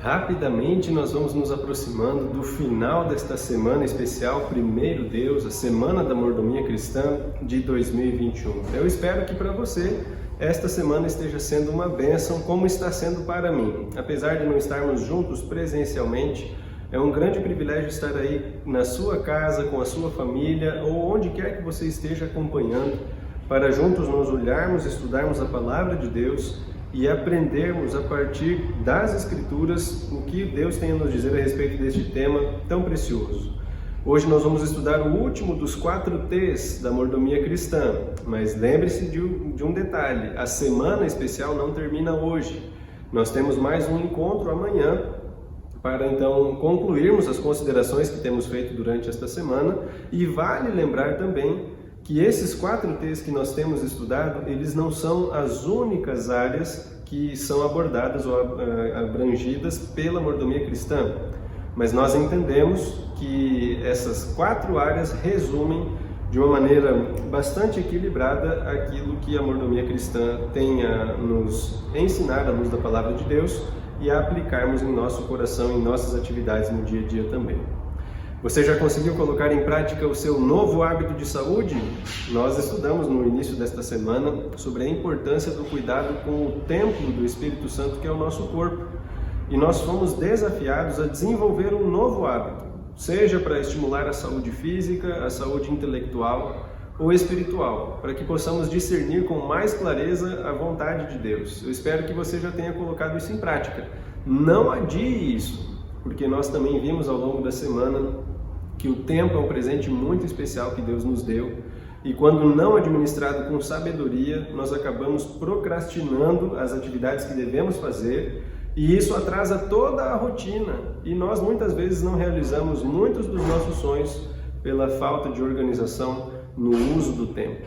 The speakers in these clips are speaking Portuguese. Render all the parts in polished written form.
Rapidamente nós vamos nos aproximando do final desta semana especial Primeiro Deus, a Semana da Mordomia Cristã de 2021. Eu espero que para você esta semana esteja sendo uma bênção, como está sendo para mim. Apesar de não estarmos juntos presencialmente, é um grande privilégio estar aí na sua casa, com a sua família ou onde quer que você esteja acompanhando, para juntos nós olharmos, estudarmos a Palavra de Deus e aprendermos a partir das Escrituras o que Deus tem a nos dizer a respeito deste tema tão precioso. Hoje nós vamos estudar o último dos 4 T's da mordomia cristã, mas lembre-se de um detalhe: a semana especial não termina hoje. Nós temos mais um encontro amanhã para então concluirmos as considerações que temos feito durante esta semana, e vale lembrar também que esses 4 T's que nós temos estudado, eles não são as únicas áreas que são abordadas ou abrangidas pela mordomia cristã, mas nós entendemos que essas 4 áreas resumem de uma maneira bastante equilibrada aquilo que a mordomia cristã tem a nos ensinar à luz da Palavra de Deus e a aplicarmos em nosso coração, em nossas atividades no dia a dia também. Você já conseguiu colocar em prática o seu novo hábito de saúde? Nós estudamos no início desta semana sobre a importância do cuidado com o templo do Espírito Santo, que é o nosso corpo. E nós fomos desafiados a desenvolver um novo hábito, seja para estimular a saúde física, a saúde intelectual ou espiritual, para que possamos discernir com mais clareza a vontade de Deus. Eu espero que você já tenha colocado isso em prática. Não adie isso, porque nós também vimos ao longo da semana que o tempo é um presente muito especial que Deus nos deu, e quando não administrado com sabedoria, nós acabamos procrastinando as atividades que devemos fazer, e isso atrasa toda a rotina, e nós muitas vezes não realizamos muitos dos nossos sonhos pela falta de organização no uso do tempo.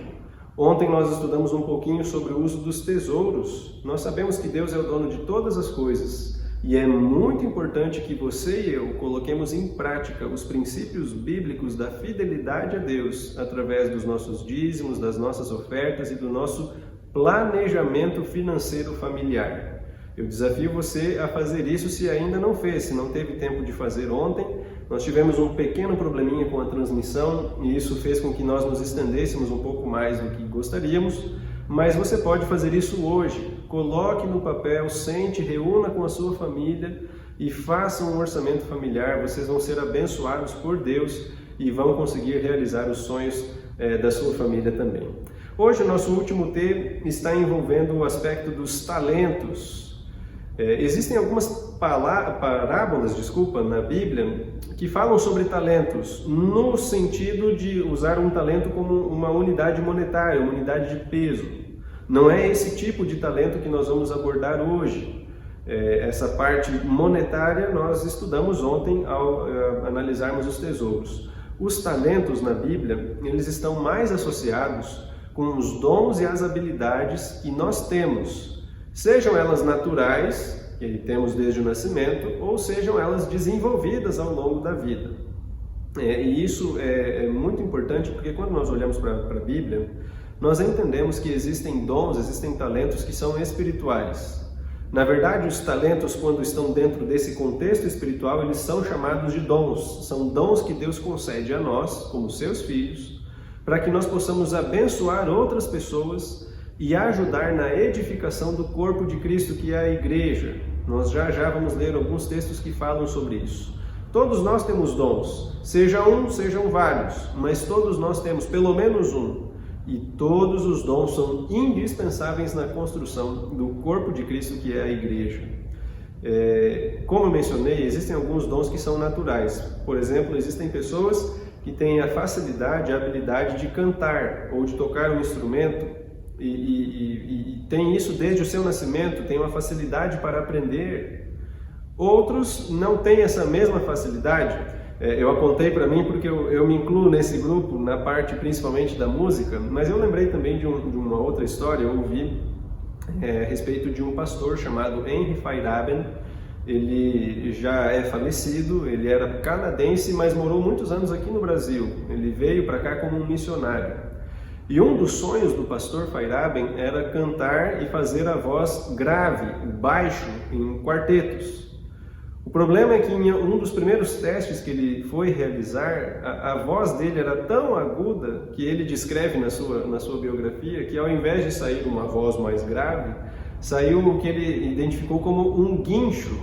Ontem nós estudamos um pouquinho sobre o uso dos tesouros. Nós sabemos que Deus é o dono de todas as coisas, e é muito importante que você e eu coloquemos em prática os princípios bíblicos da fidelidade a Deus através dos nossos dízimos, das nossas ofertas e do nosso planejamento financeiro familiar. Eu desafio você a fazer isso se ainda não fez, se não teve tempo de fazer ontem. Nós tivemos um pequeno probleminha com a transmissão e isso fez com que nós nos estendêssemos um pouco mais do que gostaríamos, mas você pode fazer isso hoje. Coloque no papel, sente, reúna com a sua família e faça um orçamento familiar. Vocês vão ser abençoados por Deus e vão conseguir realizar os sonhos da sua família também. Hoje o nosso último T está envolvendo o aspecto dos talentos. Existem algumas parábolas, na Bíblia que falam sobre talentos, no sentido de usar um talento como uma unidade monetária, uma unidade de peso. Não é esse tipo de talento que nós vamos abordar hoje. Essa parte monetária nós estudamos ontem ao analisarmos os tesouros. Os talentos na Bíblia, eles estão mais associados com os dons e as habilidades que nós temos, sejam elas naturais, que temos desde o nascimento, ou sejam elas desenvolvidas ao longo da vida. E isso é muito importante, porque quando nós olhamos para a Bíblia, nós entendemos que existem dons, existem talentos que são espirituais. Na verdade, os talentos, quando estão dentro desse contexto espiritual, eles são chamados de dons. São dons que Deus concede a nós, como seus filhos, para que nós possamos abençoar outras pessoas e ajudar na edificação do corpo de Cristo, que é a igreja. Nós já vamos ler alguns textos que falam sobre isso. Todos nós temos dons, seja um, sejam vários, mas todos nós temos pelo menos um. E todos os dons são indispensáveis na construção do corpo de Cristo, que é a igreja. Como eu mencionei, existem alguns dons que são naturais. Por exemplo, existem pessoas que têm a facilidade, a habilidade de cantar ou de tocar um instrumento e têm isso desde o seu nascimento, têm uma facilidade para aprender. Outros não têm essa mesma facilidade. Eu apontei para mim porque eu me incluo nesse grupo, na parte principalmente da música, mas eu lembrei também de uma outra história. Eu ouvi a respeito de um pastor chamado Henry Feyerabend. Ele já é falecido, ele era canadense, mas morou muitos anos aqui no Brasil. Ele veio para cá como um missionário. E um dos sonhos do pastor Feyerabend era cantar e fazer a voz grave, baixo, em quartetos. O problema é que em um dos primeiros testes que ele foi realizar, a voz dele era tão aguda que ele descreve na sua biografia que ao invés de sair uma voz mais grave, saiu o que ele identificou como um guincho.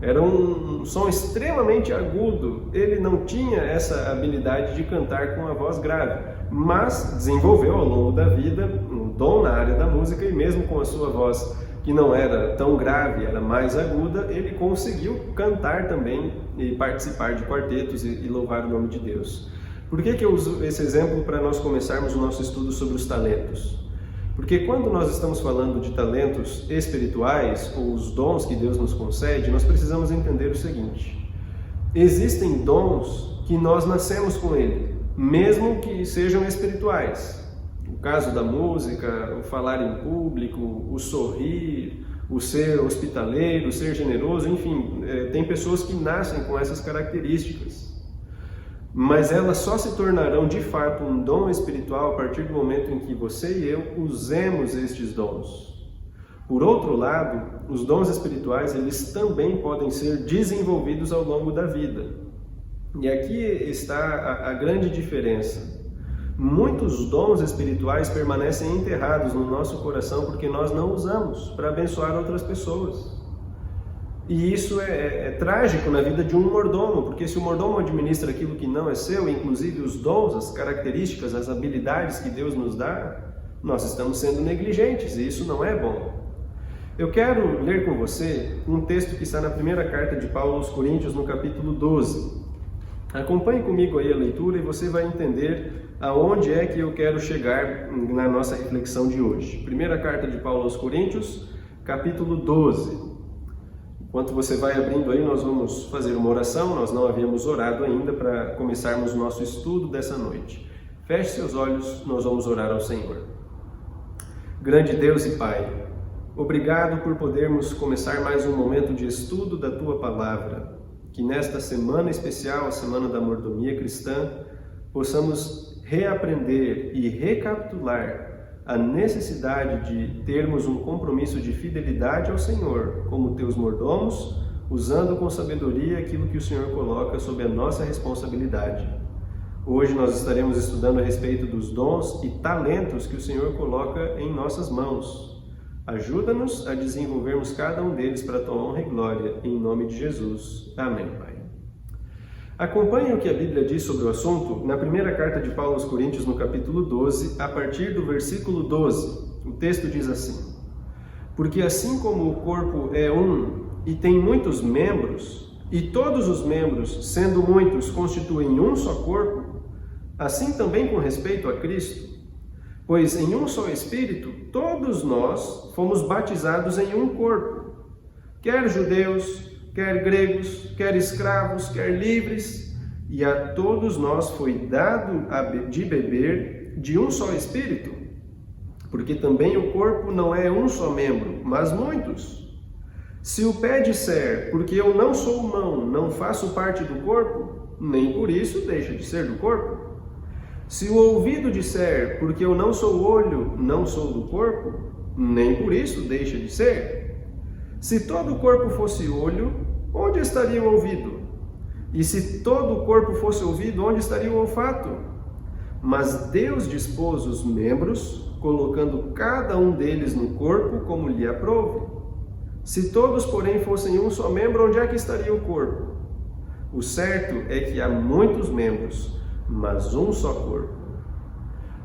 Era um som extremamente agudo. Ele não tinha essa habilidade de cantar com a voz grave, mas desenvolveu ao longo da vida um dom na área da música e mesmo com a sua voz que não era tão grave, era mais aguda, ele conseguiu cantar também e participar de quartetos e louvar o nome de Deus. Por que eu uso esse exemplo para nós começarmos o nosso estudo sobre os talentos? Porque quando nós estamos falando de talentos espirituais, ou os dons que Deus nos concede, nós precisamos entender o seguinte: existem dons que nós nascemos com ele, mesmo que sejam espirituais. O caso da música, o falar em público, o sorrir, o ser hospitaleiro, o ser generoso, enfim, tem pessoas que nascem com essas características. Mas elas só se tornarão de fato um dom espiritual a partir do momento em que você e eu usemos estes dons. Por outro lado, os dons espirituais, eles também podem ser desenvolvidos ao longo da vida. E aqui está a grande diferença. Muitos dons espirituais permanecem enterrados no nosso coração porque nós não usamos para abençoar outras pessoas. E isso é trágico na vida de um mordomo, porque se o mordomo administra aquilo que não é seu, inclusive os dons, as características, as habilidades que Deus nos dá, nós estamos sendo negligentes e isso não é bom. Eu quero ler com você um texto que está na primeira carta de Paulo aos Coríntios, no capítulo 12. Acompanhe comigo aí a leitura e você vai entender aonde é que eu quero chegar na nossa reflexão de hoje. Primeira carta de Paulo aos Coríntios, capítulo 12. Enquanto você vai abrindo aí, nós vamos fazer uma oração. Nós não havíamos orado ainda para começarmos o nosso estudo dessa noite. Feche seus olhos, nós vamos orar ao Senhor. Grande Deus e Pai, obrigado por podermos começar mais um momento de estudo da Tua Palavra. Que nesta semana especial, a Semana da Mordomia Cristã, possamos reaprender e recapitular a necessidade de termos um compromisso de fidelidade ao Senhor, como Teus mordomos, usando com sabedoria aquilo que o Senhor coloca sob a nossa responsabilidade. Hoje nós estaremos estudando a respeito dos dons e talentos que o Senhor coloca em nossas mãos. Ajuda-nos a desenvolvermos cada um deles para a Tua honra e glória, em nome de Jesus. Amém, Pai. Acompanhe o que a Bíblia diz sobre o assunto na primeira carta de Paulo aos Coríntios, no capítulo 12, a partir do versículo 12. O texto diz assim: Porque assim como o corpo é um e tem muitos membros, e todos os membros, sendo muitos, constituem um só corpo, assim também com respeito a Cristo. Pois em um só Espírito, todos nós fomos batizados em um corpo, quer judeus, quer gregos, quer escravos, quer livres, e a todos nós foi dado de beber de um só Espírito, porque também o corpo não é um só membro, mas muitos. Se o pé disser, porque eu não sou mão, não faço parte do corpo, nem por isso deixa de ser do corpo. Se o ouvido disser, porque eu não sou olho, não sou do corpo, nem por isso deixa de ser. Se todo o corpo fosse olho, onde estaria o ouvido? E se todo o corpo fosse ouvido, onde estaria o olfato? Mas Deus dispôs os membros, colocando cada um deles no corpo como lhe aprouve. Se todos, porém, fossem um só membro, onde é que estaria o corpo? O certo é que há muitos membros, mas um só corpo.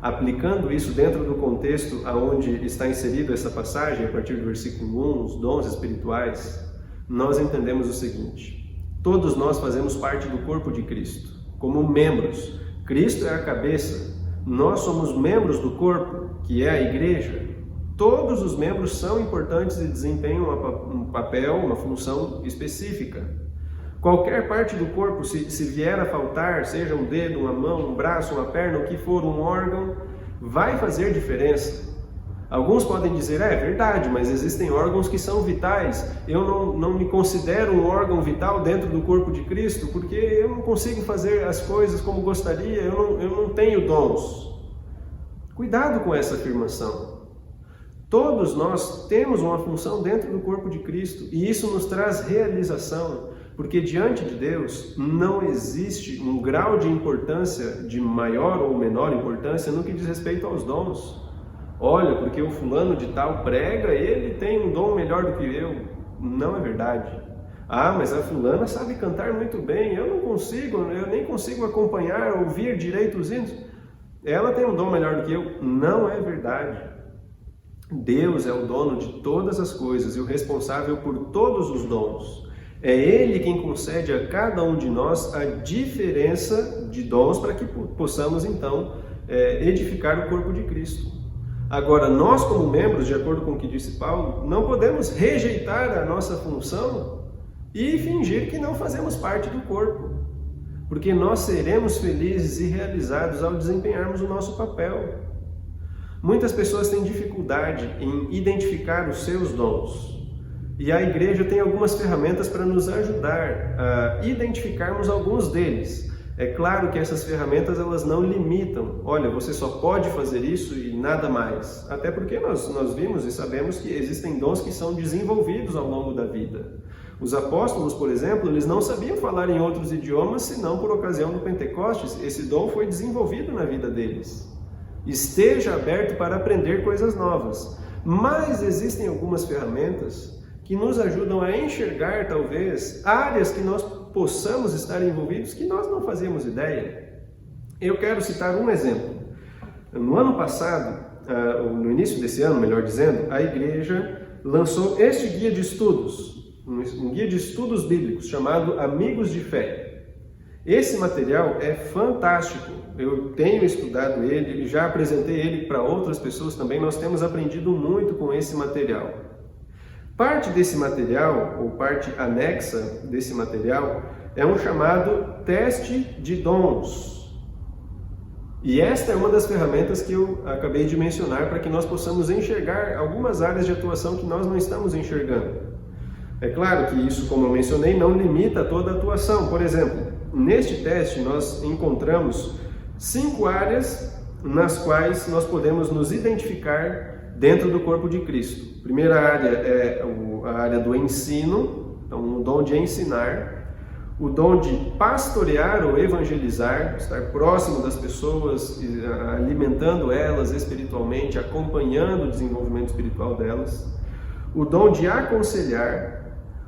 Aplicando isso dentro do contexto aonde está inserida essa passagem, a partir do versículo 1, os dons espirituais, nós entendemos o seguinte: todos nós fazemos parte do corpo de Cristo, como membros. Cristo é a cabeça, nós somos membros do corpo, que é a igreja. Todos os membros são importantes e desempenham um papel, uma função específica. Qualquer parte do corpo, se vier a faltar, seja um dedo, uma mão, um braço, uma perna, o que for, um órgão, vai fazer diferença. Alguns podem dizer, é verdade, mas existem órgãos que são vitais. Eu não me considero um órgão vital dentro do corpo de Cristo, porque eu não consigo fazer as coisas como gostaria, eu não tenho dons. Cuidado com essa afirmação. Todos nós temos uma função dentro do corpo de Cristo, e isso nos traz realização. Porque diante de Deus não existe um grau de importância de maior ou menor importância no que diz respeito aos dons. Olha, porque o fulano de tal prega, ele tem um dom melhor do que eu. Não é verdade. Ah, mas a fulana sabe cantar muito bem, eu nem consigo acompanhar, ouvir direito os hinos. Ela tem um dom melhor do que eu. Não é verdade. Deus é o dono de todas as coisas e o responsável por todos os dons. É Ele quem concede a cada um de nós a diferença de dons para que possamos, então, edificar o corpo de Cristo. Agora, nós como membros, de acordo com o que disse Paulo, não podemos rejeitar a nossa função e fingir que não fazemos parte do corpo, porque nós seremos felizes e realizados ao desempenharmos o nosso papel. Muitas pessoas têm dificuldade em identificar os seus dons. E a igreja tem algumas ferramentas para nos ajudar a identificarmos alguns deles. É claro que essas ferramentas elas não limitam. Olha, você só pode fazer isso e nada mais. Até porque nós vimos e sabemos que existem dons que são desenvolvidos ao longo da vida. Os apóstolos, por exemplo, eles não sabiam falar em outros idiomas senão por ocasião do Pentecostes. Esse dom foi desenvolvido na vida deles. Esteja aberto para aprender coisas novas. Mas existem algumas ferramentas que nos ajudam a enxergar, talvez, áreas que nós possamos estar envolvidos que nós não fazíamos ideia. Eu quero citar um exemplo. No ano passado, no início desse ano, melhor dizendo, a igreja lançou este guia de estudos, um guia de estudos bíblicos chamado Amigos de Fé. Esse material é fantástico. Eu tenho estudado ele e já apresentei ele para outras pessoas também. Nós temos aprendido muito com esse material. Parte desse material, ou parte anexa desse material, é um chamado teste de dons. E esta é uma das ferramentas que eu acabei de mencionar para que nós possamos enxergar algumas áreas de atuação que nós não estamos enxergando. É claro que isso, como eu mencionei, não limita toda a atuação. Por exemplo, neste teste nós encontramos 5 áreas nas quais nós podemos nos identificar dentro do corpo de Cristo. A primeira área é a área do ensino, então o dom de ensinar, o dom de pastorear ou evangelizar, estar próximo das pessoas, alimentando elas espiritualmente, acompanhando o desenvolvimento espiritual delas, o dom de aconselhar,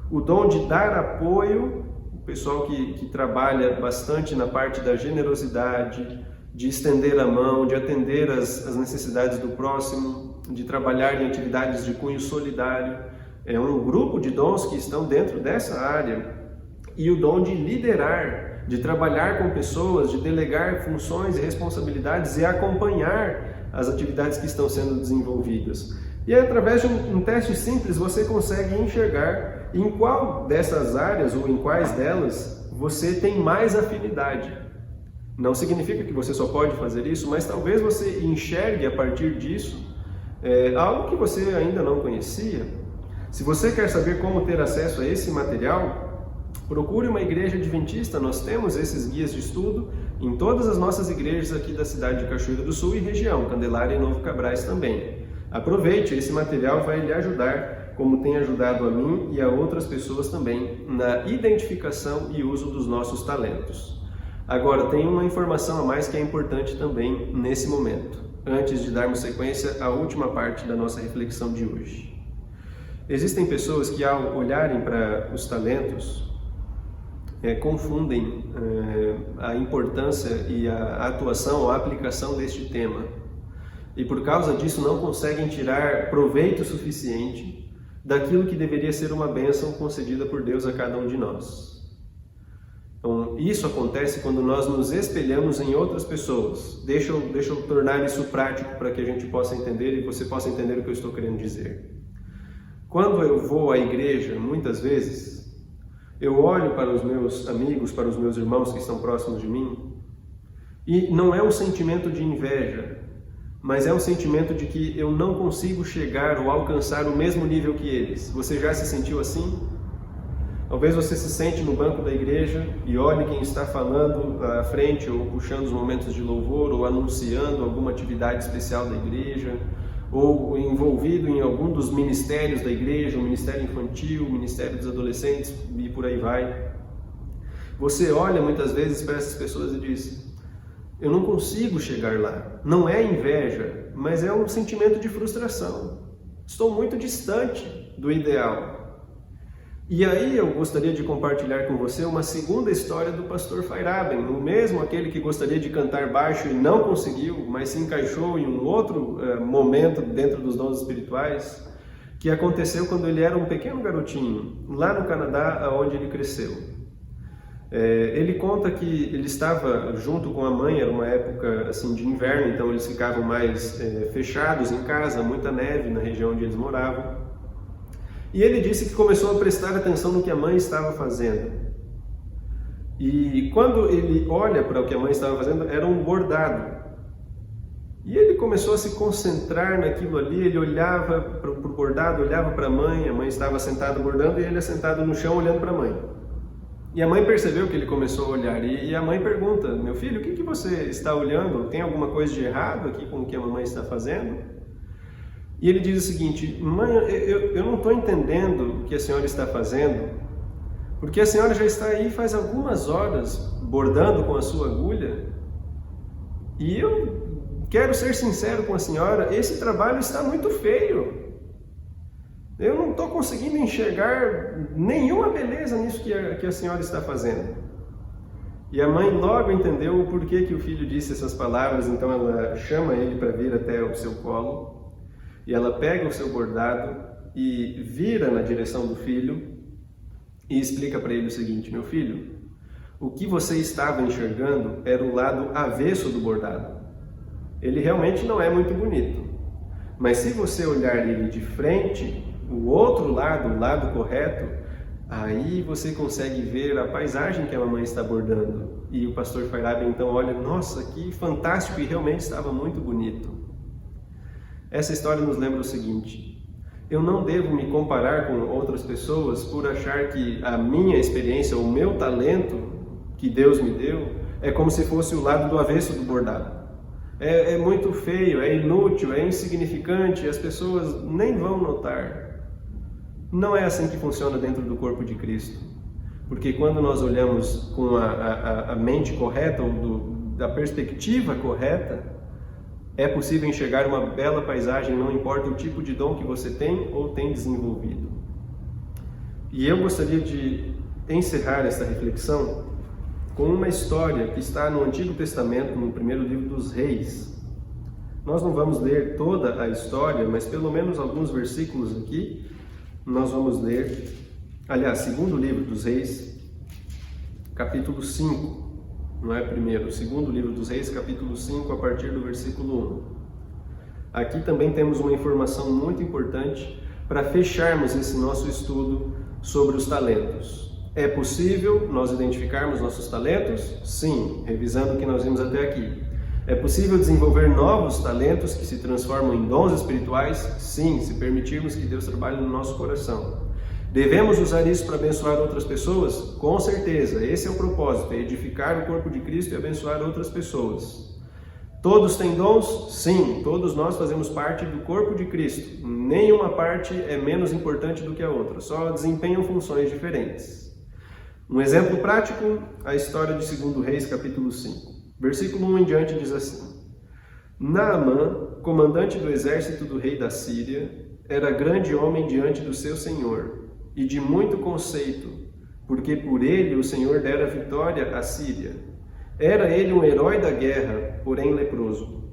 o dom de dar apoio, o pessoal que trabalha bastante na parte da generosidade, de estender a mão, de atender as necessidades do próximo, de trabalhar em atividades de cunho solidário. É um grupo de dons que estão dentro dessa área. E o dom de liderar, de trabalhar com pessoas, de delegar funções e responsabilidades e acompanhar as atividades que estão sendo desenvolvidas. E através de um teste simples você consegue enxergar em qual dessas áreas ou em quais delas você tem mais afinidade. Não significa que você só pode fazer isso, mas talvez você enxergue a partir disso algo que você ainda não conhecia. Se você quer saber como ter acesso a esse material, procure uma igreja adventista. Nós temos esses guias de estudo em todas as nossas igrejas aqui da cidade de Cachoeira do Sul e região, Candelária e Novo Cabrais também. Aproveite, esse material vai lhe ajudar, como tem ajudado a mim e a outras pessoas também, na identificação e uso dos nossos talentos. Agora, tem uma informação a mais que é importante também nesse momento, antes de darmos sequência à última parte da nossa reflexão de hoje. Existem pessoas que, ao olharem para os talentos, confundem a importância e a atuação ou a aplicação deste tema. E por causa disso não conseguem tirar proveito suficiente daquilo que deveria ser uma bênção concedida por Deus a cada um de nós. Então, isso acontece quando nós nos espelhamos em outras pessoas. Deixa eu tornar isso prático para que a gente possa entender e você possa entender o que eu estou querendo dizer. Quando eu vou à igreja, muitas vezes, eu olho para os meus amigos, para os meus irmãos que estão próximos de mim, e não é um sentimento de inveja, mas é um sentimento de que eu não consigo chegar ou alcançar o mesmo nível que eles. Você já se sentiu assim? Talvez você se sente no banco da igreja e olhe quem está falando à frente ou puxando os momentos de louvor ou anunciando alguma atividade especial da igreja ou envolvido em algum dos ministérios da igreja, o ministério infantil, o ministério dos adolescentes e por aí vai. Você olha muitas vezes para essas pessoas e diz: eu não consigo chegar lá. Não é inveja, mas é um sentimento de frustração. Estou muito distante do ideal. E aí eu gostaria de compartilhar com você uma segunda história do pastor Feyerabend, o mesmo aquele que gostaria de cantar baixo e não conseguiu, mas se encaixou em um outro momento dentro dos dons espirituais, que aconteceu quando ele era um pequeno garotinho, lá no Canadá, onde ele cresceu. Ele conta que ele estava junto com a mãe, era uma época assim, de inverno, então eles ficavam mais fechados em casa, muita neve na região onde eles moravam. E ele disse que começou a prestar atenção no que a mãe estava fazendo. E quando ele olha para o que a mãe estava fazendo, era um bordado. E ele começou a se concentrar naquilo ali, ele olhava para o bordado, olhava para a mãe estava sentada bordando e ele assentado no chão olhando para a mãe. E a mãe percebeu que ele começou a olhar e a mãe pergunta: meu filho, o que você está olhando? Tem alguma coisa de errado aqui com o que a mamãe está fazendo? E ele diz o seguinte: mãe, eu não estou entendendo o que a senhora está fazendo, porque a senhora já está aí faz algumas horas bordando com a sua agulha, e eu quero ser sincero com a senhora, esse trabalho está muito feio. Eu não estou conseguindo enxergar nenhuma beleza nisso que a senhora está fazendo. E a mãe logo entendeu o porquê que o filho disse essas palavras, então ela chama ele para vir até o seu colo, e ela pega o seu bordado e vira na direção do filho e explica para ele o seguinte: meu filho, o que você estava enxergando era o lado avesso do bordado. Ele realmente não é muito bonito, mas se você olhar ele de frente, o outro lado, o lado correto, aí você consegue ver a paisagem que a mamãe está bordando. E o pastor Feyerabend então olha: nossa, que fantástico, e realmente estava muito bonito. Essa história nos lembra o seguinte: eu não devo me comparar com outras pessoas por achar que a minha experiência, o meu talento que Deus me deu, é como se fosse o lado do avesso do bordado. É muito feio, é inútil, é insignificante, as pessoas nem vão notar. Não é assim que funciona dentro do corpo de Cristo. Porque quando nós olhamos com a mente correta, ou da perspectiva correta, é possível enxergar uma bela paisagem, não importa o tipo de dom que você tem ou tem desenvolvido. E eu gostaria de encerrar esta reflexão com uma história que está no Antigo Testamento, no primeiro livro dos Reis. Nós não vamos ler toda a história, mas pelo menos alguns versículos aqui nós vamos ler. Aliás, segundo livro dos Reis, capítulo 5. Não é primeiro, segundo livro dos Reis, capítulo 5, a partir do versículo 1. Aqui também temos uma informação muito importante para fecharmos esse nosso estudo sobre os talentos. É possível nós identificarmos nossos talentos? Sim, revisando o que nós vimos até aqui. É possível desenvolver novos talentos que se transformam em dons espirituais? Sim, se permitirmos que Deus trabalhe no nosso coração. Devemos usar isso para abençoar outras pessoas? Com certeza, esse é o propósito, é edificar o corpo de Cristo e abençoar outras pessoas. Todos têm dons? Sim, todos nós fazemos parte do corpo de Cristo. Nenhuma parte é menos importante do que a outra, só desempenham funções diferentes. Um exemplo prático, a história de 2 Reis, capítulo 5. Versículo 1 em diante diz assim: Naamã, comandante do exército do rei da Síria, era grande homem diante do seu senhor, e de muito conceito, porque por ele o Senhor dera vitória à Síria. Era ele um herói da guerra, porém leproso.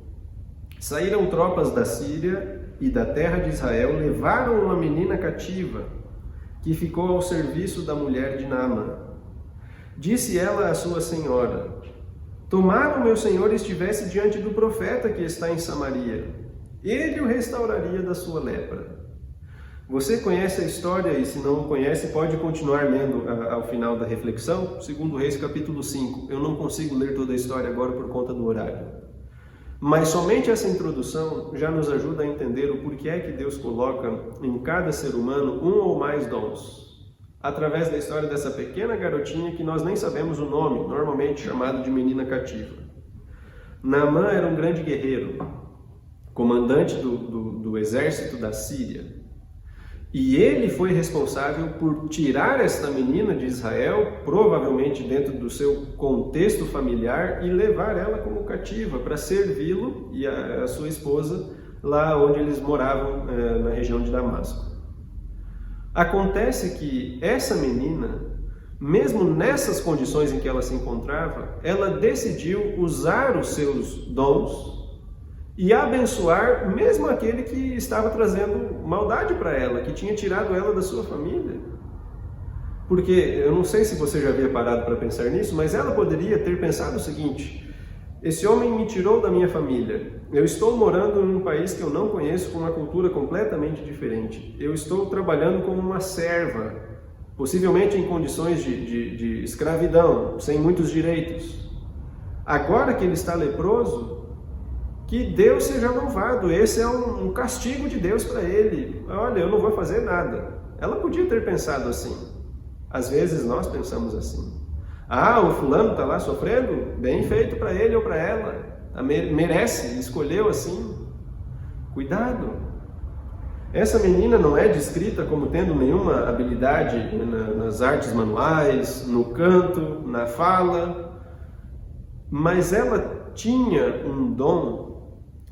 Saíram tropas da Síria e da terra de Israel, levaram uma menina cativa, que ficou ao serviço da mulher de Naamã. Disse ela à sua senhora: Tomara o meu senhor estivesse diante do profeta que está em Samaria, ele o restauraria da sua lepra. Você conhece a história e, se não conhece, pode continuar lendo ao final da reflexão, 2 Reis capítulo 5. Eu não consigo ler toda a história agora por conta do horário. Mas somente essa introdução já nos ajuda a entender o porquê é que Deus coloca em cada ser humano um ou mais dons. Através da história dessa pequena garotinha que nós nem sabemos o nome, normalmente chamada de menina cativa. Naamã era um grande guerreiro, comandante do exército da Síria. E ele foi responsável por tirar esta menina de Israel, provavelmente dentro do seu contexto familiar, e levar ela como cativa para servi-lo e a sua esposa lá onde eles moravam, na região de Damasco. Acontece que essa menina, mesmo nessas condições em que ela se encontrava, ela decidiu usar os seus dons e abençoar mesmo aquele que estava trazendo maldade para ela, que tinha tirado ela da sua família. Porque eu não sei se você já havia parado para pensar nisso, mas ela poderia ter pensado o seguinte: esse homem me tirou da minha família, eu estou morando em um país que eu não conheço, com uma cultura completamente diferente, eu estou trabalhando como uma serva, possivelmente em condições de escravidão, sem muitos direitos. Agora que ele está leproso, que Deus seja louvado, esse é um castigo de Deus para ele. Olha, eu não vou fazer nada. Ela podia ter pensado assim. Às vezes nós pensamos assim. Ah, o fulano está lá sofrendo? Bem feito para ele ou para ela. Merece, escolheu assim. Cuidado. Essa menina não é descrita como tendo nenhuma habilidade nas artes manuais, no canto, na fala, mas ela tinha um dom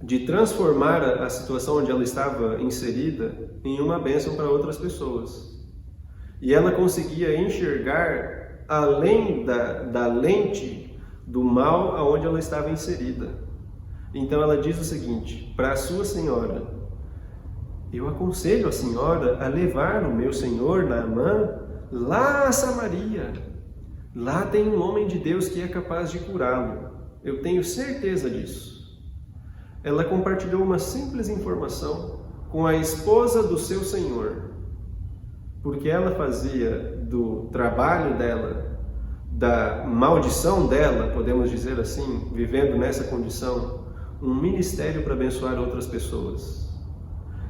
de transformar a situação onde ela estava inserida em uma bênção para outras pessoas. E ela conseguia enxergar além da lente do mal aonde ela estava inserida. Então ela diz o seguinte para a sua senhora: eu aconselho a senhora a levar o meu senhor Naamã lá a Samaria. Lá tem um homem de Deus que é capaz de curá-lo. Eu tenho certeza disso. Ela compartilhou uma simples informação com a esposa do seu senhor, porque ela fazia do trabalho dela, da maldição dela, podemos dizer assim, vivendo nessa condição, um ministério para abençoar outras pessoas.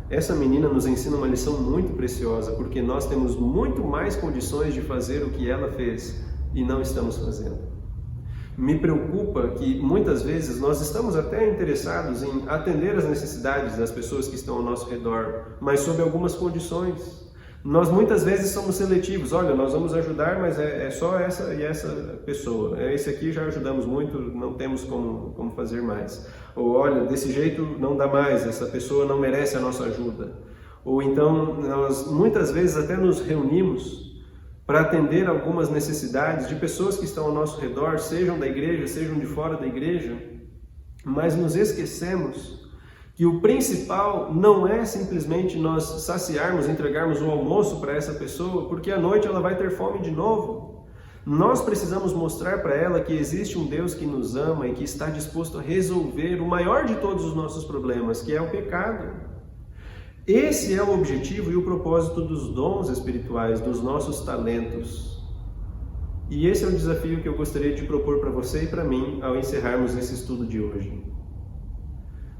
Essa menina nos ensina uma lição muito preciosa, porque nós temos muito mais condições de fazer o que ela fez e não estamos fazendo. Me preocupa que muitas vezes nós estamos até interessados em atender as necessidades das pessoas que estão ao nosso redor, mas sob algumas condições. Nós muitas vezes somos seletivos. Olha, nós vamos ajudar, mas é só essa e essa pessoa. Esse aqui já ajudamos muito, não temos como fazer mais. Ou olha, desse jeito não dá mais, essa pessoa não merece a nossa ajuda. Ou então nós muitas vezes até nos reunimos para atender algumas necessidades de pessoas que estão ao nosso redor, sejam da igreja, sejam de fora da igreja, mas nos esquecemos que o principal não é simplesmente nós saciarmos, entregarmos o almoço para essa pessoa, porque à noite ela vai ter fome de novo. Nós precisamos mostrar para ela que existe um Deus que nos ama e que está disposto a resolver o maior de todos os nossos problemas, que é o pecado. Esse é o objetivo e o propósito dos dons espirituais, dos nossos talentos. E esse é o desafio que eu gostaria de propor para você e para mim ao encerrarmos esse estudo de hoje.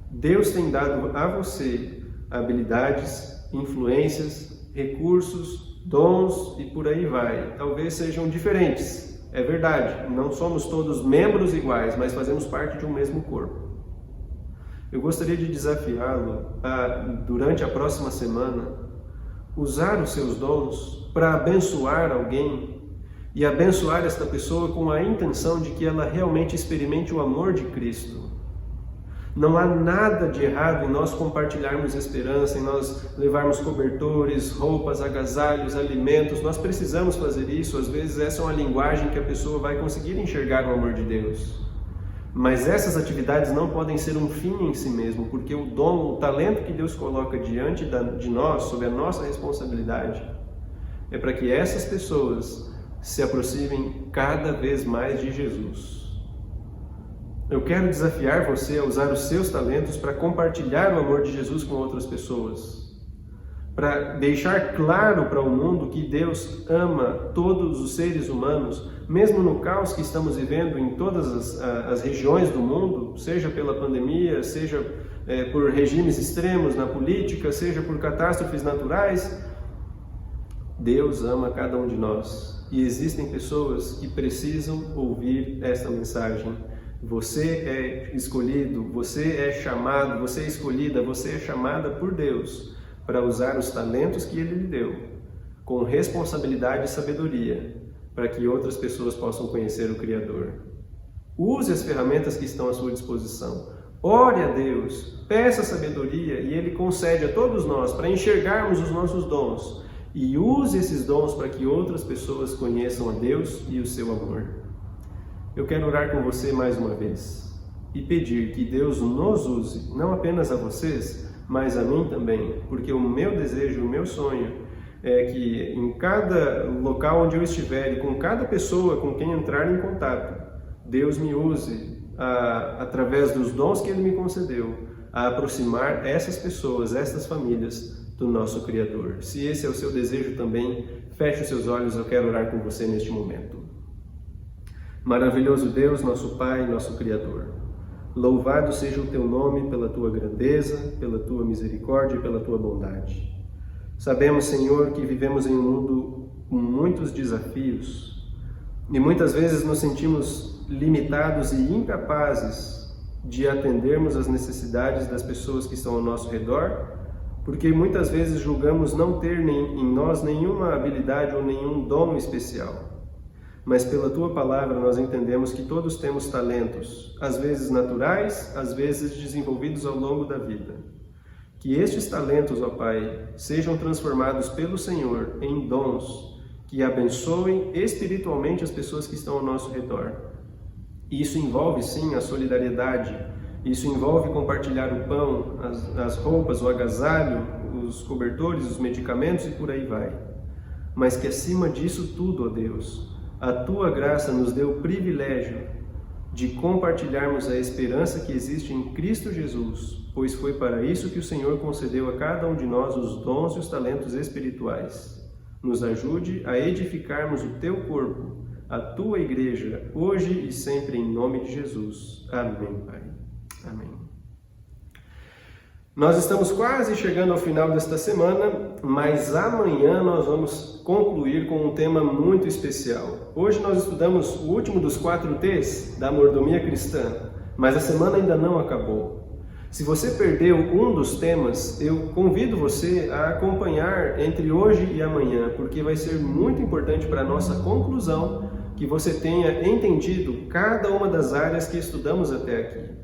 Deus tem dado a você habilidades, influências, recursos, dons e por aí vai. Talvez sejam diferentes, é verdade, não somos todos membros iguais, mas fazemos parte de um mesmo corpo. Eu gostaria de desafiá-lo a, durante a próxima semana, usar os seus dons para abençoar alguém e abençoar esta pessoa com a intenção de que ela realmente experimente o amor de Cristo. Não há nada de errado em nós compartilharmos esperança, em nós levarmos cobertores, roupas, agasalhos, alimentos. Nós precisamos fazer isso. Às vezes essa é uma linguagem que a pessoa vai conseguir enxergar o amor de Deus. Mas essas atividades não podem ser um fim em si mesmo, porque o dom, o talento que Deus coloca diante de nós, sob a nossa responsabilidade, é para que essas pessoas se aproximem cada vez mais de Jesus. Eu quero desafiar você a usar os seus talentos para compartilhar o amor de Jesus com outras pessoas, para deixar claro para o mundo que Deus ama todos os seres humanos, mesmo no caos que estamos vivendo em todas as regiões do mundo, seja pela pandemia, seja por regimes extremos na política, seja por catástrofes naturais. Deus ama cada um de nós e existem pessoas que precisam ouvir esta mensagem. Você é escolhido, você é chamado, você é escolhida, você é chamada por Deus para usar os talentos que Ele lhe deu, com responsabilidade e sabedoria, para que outras pessoas possam conhecer o Criador. Use as ferramentas que estão à sua disposição. Ore a Deus, peça sabedoria e Ele concede a todos nós para enxergarmos os nossos dons. E use esses dons para que outras pessoas conheçam a Deus e o seu amor. Eu quero orar com você mais uma vez e pedir que Deus nos use, não apenas a vocês, mas a mim também, porque o meu desejo, o meu sonho é que em cada local onde eu estiver e com cada pessoa com quem entrar em contato, Deus me use através dos dons que Ele me concedeu a aproximar essas pessoas, essas famílias do nosso Criador. Se esse é o seu desejo também, feche os seus olhos, eu quero orar com você neste momento. Maravilhoso Deus, nosso Pai, nosso Criador, louvado seja o Teu nome pela Tua grandeza, pela Tua misericórdia e pela Tua bondade. Sabemos, Senhor, que vivemos em um mundo com muitos desafios e muitas vezes nos sentimos limitados e incapazes de atendermos às necessidades das pessoas que estão ao nosso redor, porque muitas vezes julgamos não ter em nós nenhuma habilidade ou nenhum dom especial. Mas pela Tua palavra nós entendemos que todos temos talentos, às vezes naturais, às vezes desenvolvidos ao longo da vida. Que estes talentos, ó Pai, sejam transformados pelo Senhor em dons que abençoem espiritualmente as pessoas que estão ao nosso redor. Isso envolve, sim, a solidariedade, isso envolve compartilhar o pão, as roupas, o agasalho, os cobertores, os medicamentos e por aí vai. Mas que acima disso tudo, ó Deus, a Tua graça nos dê o privilégio de compartilharmos a esperança que existe em Cristo Jesus, pois foi para isso que o Senhor concedeu a cada um de nós os dons e os talentos espirituais. Nos ajude a edificarmos o Teu corpo, a Tua igreja, hoje e sempre em nome de Jesus. Amém, Pai. Amém. Nós estamos quase chegando ao final desta semana, mas amanhã nós vamos concluir com um tema muito especial. Hoje nós estudamos o último dos 4 T's da mordomia cristã, mas a semana ainda não acabou. Se você perdeu um dos temas, eu convido você a acompanhar entre hoje e amanhã, porque vai ser muito importante para a nossa conclusão que você tenha entendido cada uma das áreas que estudamos até aqui.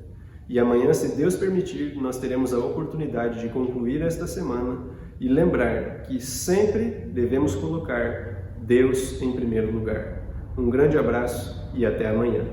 E amanhã, se Deus permitir, nós teremos a oportunidade de concluir esta semana e lembrar que sempre devemos colocar Deus em primeiro lugar. Um grande abraço e até amanhã.